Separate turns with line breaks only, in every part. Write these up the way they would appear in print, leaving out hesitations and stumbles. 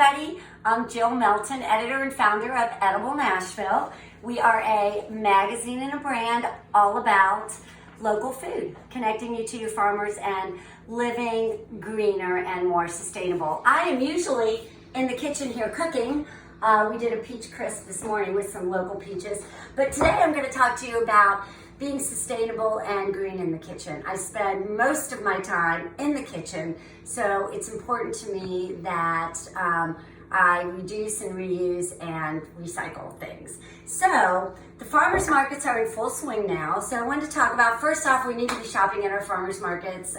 everybody. I'm Jill Melton, editor and founder of Edible Nashville. We are a magazine and a brand all about local food, connecting you to your farmers and living greener and more sustainable. I am usually in the kitchen here cooking. We did a peach crisp this morning with some local peaches, but today I'm going to talk to you about being sustainable and green in the kitchen. I spend most of my time in the kitchen, so it's important to me that I reduce and reuse and recycle things. So the farmers markets are in full swing now. So I wanted to talk about, first off, we need to be shopping at our farmers markets,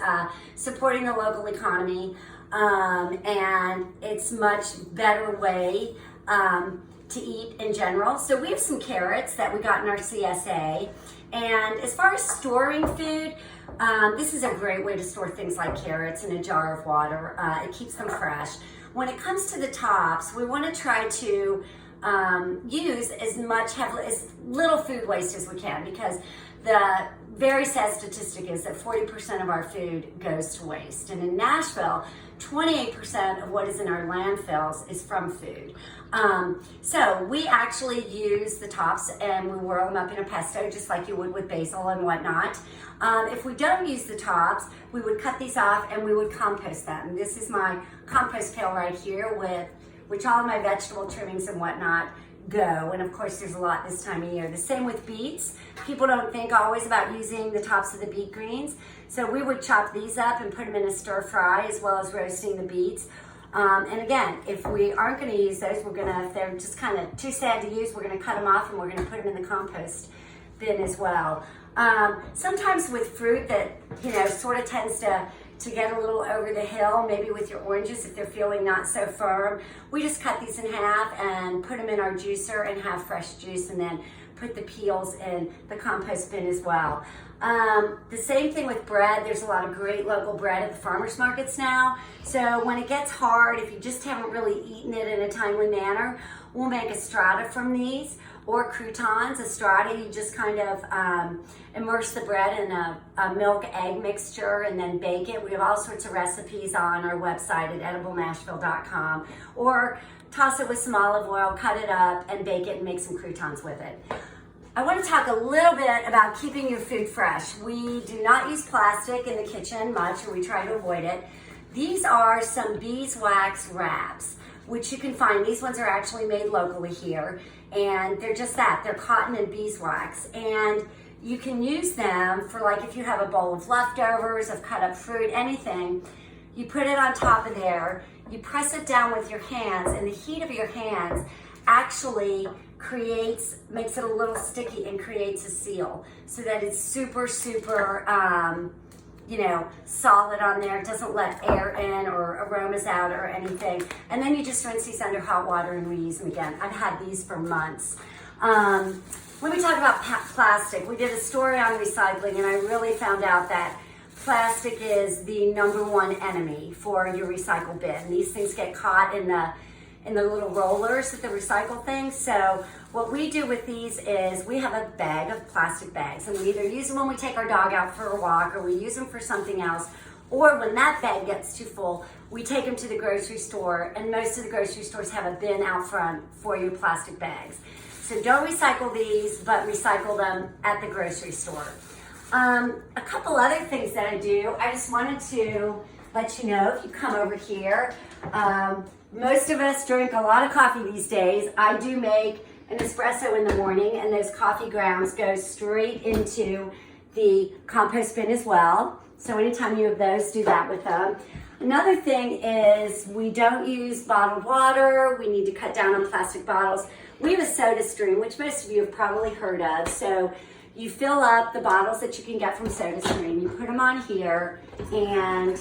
supporting the local economy, and it's much better way to eat in general. So we have some carrots that we got in our CSA. And as far as storing food, this is a great way to store things like carrots in a jar of water. It keeps them fresh. When it comes to the tops, we want to try to use as little food waste as we can, because the very sad statistic is that 40% of our food goes to waste. And in Nashville, 28% of what is in our landfills is from food. So we actually use the tops and we whirl them up in a pesto just like you would with basil and whatnot. If we don't use the tops, we would cut these off and we would compost them. This is my compost pail right here, with which all of my vegetable trimmings and whatnot go. And of course there's a lot this time of year. The same with beets. People don't think always about using the tops of the beet greens. So we would chop these up and put them in a stir fry, as well as roasting the beets. And again, if we aren't going to use those, if they're just kind of too sad to use, we're going to cut them off and we're going to put them in the compost bin as well. Sometimes with fruit that, sort of tends to get a little over the hill, maybe with your oranges, if they're feeling not so firm, we just cut these in half and put them in our juicer and have fresh juice, and then put the peels in the compost bin as well. The same thing with bread. There's a lot of great local bread at the farmers markets now. So when it gets hard, if you just haven't really eaten it in a timely manner, we'll make a strata from these, or croutons. A strata, you just kind of immerse the bread in a milk-egg mixture and then bake it. We have all sorts of recipes on our website at ediblenashville.com. Or toss it with some olive oil, cut it up, and bake it and make some croutons with it. I want to talk a little bit about keeping your food fresh. We do not use plastic in the kitchen much, or we try to avoid it. These are some beeswax wraps, which you can find. These ones are actually made locally here, and they're just that. They're cotton and beeswax, and you can use them for, like, if you have a bowl of leftovers, of cut up fruit, anything. You put it on top of there, you press it down with your hands, and the heat of your hands actually makes it a little sticky and creates a seal, so that it's super solid on there. It doesn't let air in or aromas out or anything. And then you just rinse these under hot water and reuse them again. I've had these for months. When we talk about plastic, we did a story on recycling, and I really found out that plastic is the #1 enemy for your recycle bin. These things get caught in the little rollers at the recycle things. So what we do with these is we have a bag of plastic bags, and we either use them when we take our dog out for a walk, or we use them for something else, or when that bag gets too full, we take them to the grocery store, and most of the grocery stores have a bin out front for your plastic bags. So don't recycle these, but recycle them at the grocery store. A couple other things that I do, I just wanted to let you know, if you come over here, most of us drink a lot of coffee these days. I do make an espresso in the morning, and those coffee grounds go straight into the compost bin as well. So anytime you have those, do that with them. Another thing is we don't use bottled water. We need to cut down on plastic bottles. We have a soda stream, which most of you have probably heard of. So you fill up the bottles that you can get from SodaStream. You put them on here, and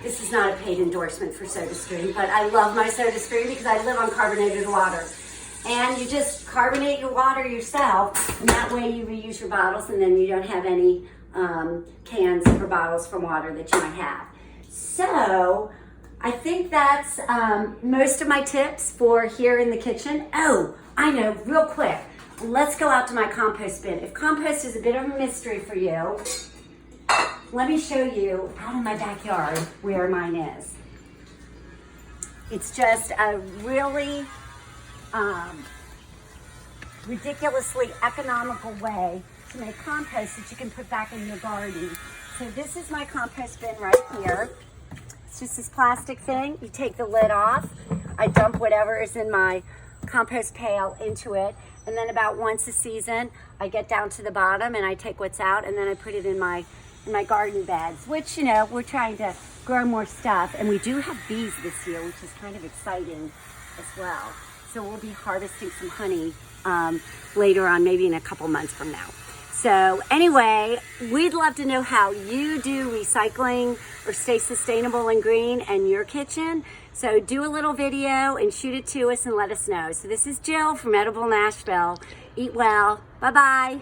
this is not a paid endorsement for SodaStream, but I love my SodaStream because I live on carbonated water. And you just carbonate your water yourself, and that way you reuse your bottles, and then you don't have any cans or bottles from water that you might have. So I think that's most of my tips for here in the kitchen. Oh, I know, real quick, let's go out to my compost bin. If compost is a bit of a mystery for you, let me show you out in my backyard where mine is. It's just a really ridiculously economical way to make compost that you can put back in your garden. So this is my compost bin right here. It's just this plastic thing. You take the lid off. I dump whatever is in my compost pail into it. And then about once a season, I get down to the bottom and I take what's out and then I put it in my garden beds, which, you know, we're trying to grow more stuff. And we do have bees this year, which is kind of exciting as well. So we'll be harvesting some honey later on, maybe in a couple months from now. So anyway, we'd love to know how you do recycling or stay sustainable and green in your kitchen. So do a little video and shoot it to us and let us know. So this is Jill from Edible Nashville. Eat well. Bye-bye.